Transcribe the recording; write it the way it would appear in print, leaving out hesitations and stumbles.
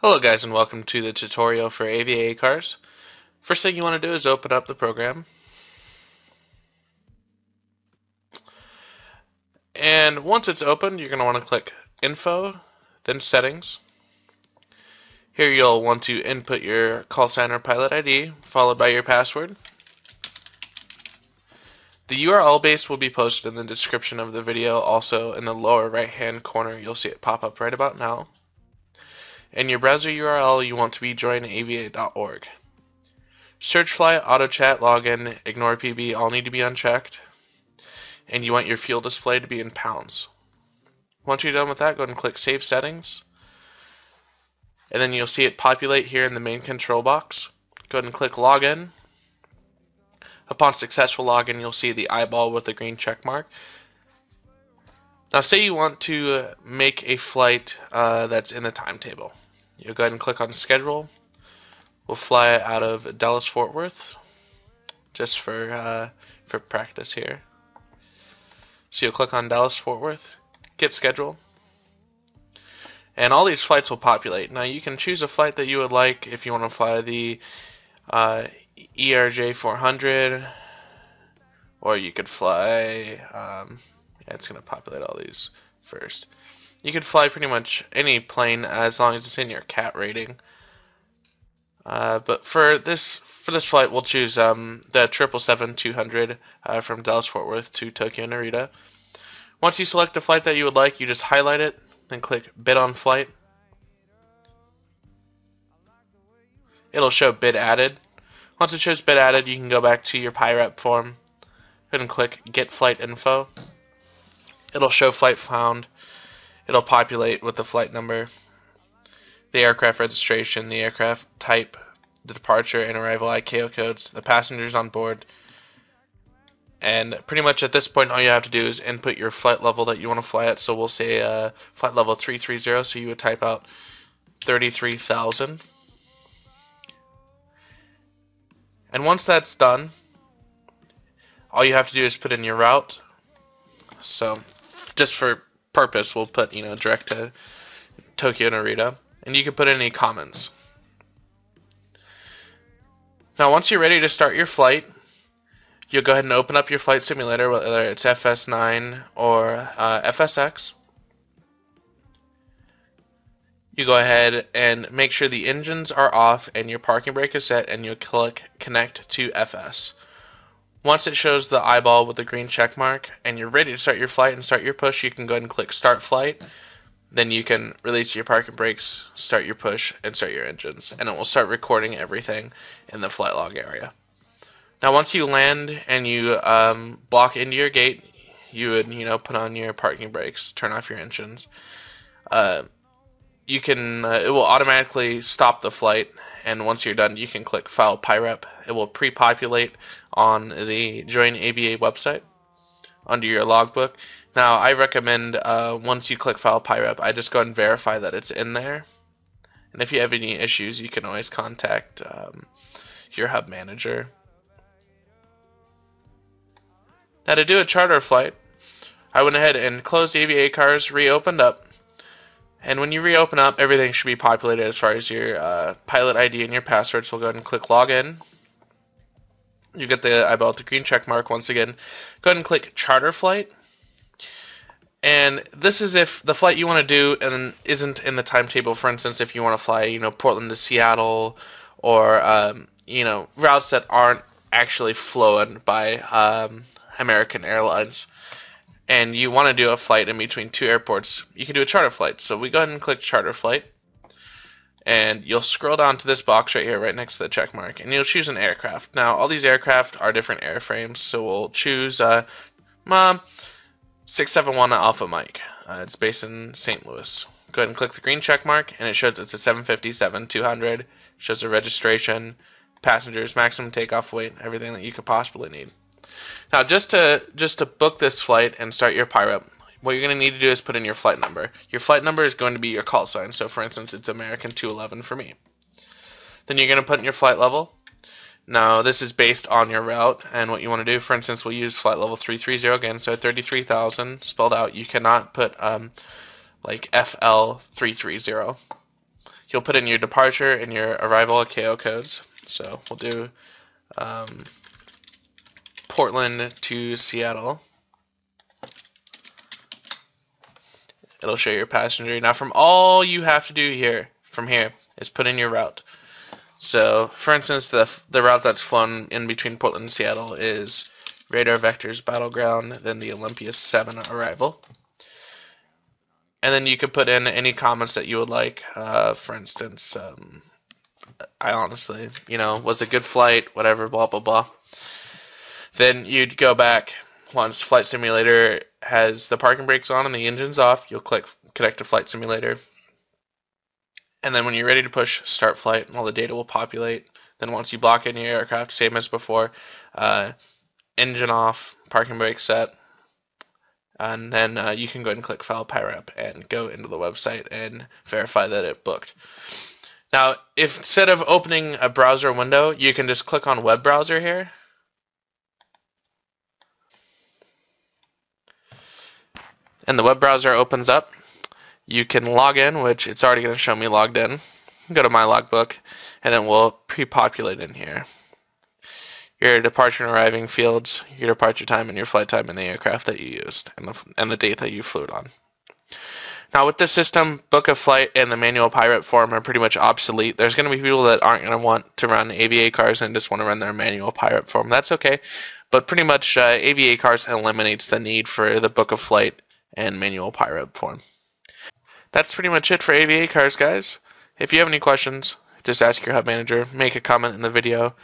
Hello guys and welcome to the tutorial for AvACARS. First thing you want to do is open up the program. And once it's open, you're going to want to click Info, then Settings. Here you'll want to input your call sign or pilot ID, followed by your password. The URL base will be posted in the description of the video. Also in the lower right hand corner you'll see it pop up right about now. In your browser URL you want to be joinava.org. Search flight, auto chat, login, ignore PB all need to be unchecked. And you want your fuel display to be in pounds. Once you're done with that, go ahead and click Save Settings. And then you'll see it populate here in the main control box. Go ahead and click Login. Upon successful login, you'll see the eyeball with the green check mark. Now say you want to make a flight that's in the timetable. You'll go ahead and click on Schedule. We'll fly out of Dallas Fort Worth, just for practice here. So you'll click on Dallas Fort Worth, get schedule, and all these flights will populate. Now you can choose a flight that you would like if you want to fly the ERJ 400, or you could fly, yeah, it's going to populate all these first. You could fly pretty much any plane as long as it's in your CAT rating. But for this flight, we'll choose the 777-200 from Dallas Fort Worth to Tokyo Narita. Once you select the flight that you would like, you just highlight it, then click Bid on Flight. It'll show Bid Added. Once it shows Bid Added, you can go back to your PIREP form. Go ahead and click Get Flight Info. It'll show flight found. It'll populate with the flight number, the aircraft registration, the aircraft type, the departure and arrival ICAO codes, the passengers on board, and pretty much at this point all you have to do is input your flight level that you want to fly at. So we'll say flight level 330, so you would type out 33,000. And once that's done, all you have to do is put in your route. So just for purpose, we'll put, direct to Tokyo Narita. And you can put in any comments. Now once you're ready to start your flight, you'll go ahead and open up your flight simulator, whether it's FS9 or FSX. You go ahead and make sure the engines are off and your parking brake is set, and you'll click Connect to FS. Once it shows the eyeball with the green check mark and you're ready to start your flight and start your push, you can go ahead and click Start Flight. Then you can release your parking brakes, start your push, and start your engines. And it will start recording everything in the flight log area. Now once you land and you block into your gate, you would put on your parking brakes, turn off your engines. It will automatically stop the flight, and once you're done you can click File PIREP. It will pre-populate on the Join AVA website under your logbook. Now, I recommend once you click File PIREP, I just go and verify that it's in there. And if you have any issues, you can always contact your hub manager. Now, to do a charter flight, I went ahead and closed AvACARS, reopened up. And when you reopen up, everything should be populated as far as your pilot ID and your password. So we'll go ahead and click Login. You get the eyeball with the green check mark once again. Go ahead and click Charter Flight. And this is if the flight you want to do and isn't in the timetable. For instance, if you want to fly, Portland to Seattle, or routes that aren't actually flown by American Airlines, and you want to do a flight in between two airports, you can do a charter flight. So we go ahead and click Charter Flight, and you'll scroll down to this box right here, right next to the check mark, and you'll choose an aircraft. Now, all these aircraft are different airframes, so we'll choose 671 Alpha Mike. It's based in St. Louis. Go ahead and click the green check mark, and it shows it's a 757-200. It shows the registration, passengers, maximum takeoff weight, everything that you could possibly need. Now, just to book this flight and start your PIREP, what you're going to need to do is put in your flight number. Your flight number is going to be your call sign. So, for instance, it's American 211 for me. Then you're going to put in your flight level. Now, this is based on your route and what you want to do. For instance, we'll use flight level 330 again, so 33,000 spelled out. You cannot put like FL 330. you'll put in your departure and your arrival KO codes. So we'll do Portland to Seattle. It'll show your passenger. Now from all you have to do here, from here, is put in your route. So for instance, the route that's flown in between Portland and Seattle is Radar Vectors Battleground, then the Olympia 7 arrival. And then you could put in any comments that you would like. For instance, I honestly, was a good flight, whatever, blah, blah, blah. Then you'd go back once Flight Simulator has the parking brakes on and the engine's off. You'll click Connect to Flight Simulator. And then when you're ready to push Start Flight, all the data will populate. Then once you block in your aircraft, same as before, engine off, parking brakes set. And then you can go ahead and click File PyRep and go into the website and verify that it booked. Now, if instead of opening a browser window, you can just click on Web Browser here. And the web browser opens up. You can log in, which it's already going to show me logged in. Go to My Logbook, and then we'll pre-populate in here your departure and arriving fields, your departure time, and your flight time in the aircraft that you used, and the date that you flew it on. Now with this system, book a flight and the manual PyRep form are pretty much obsolete. There's going to be people that aren't going to want to run AvACARS and just want to run their manual PyRep form. That's okay, but pretty much AvACARS eliminates the need for the book a flight and manual PyRep form. That's pretty much it for AvACARS, guys. If you have any questions, just ask your hub manager, make a comment in the video,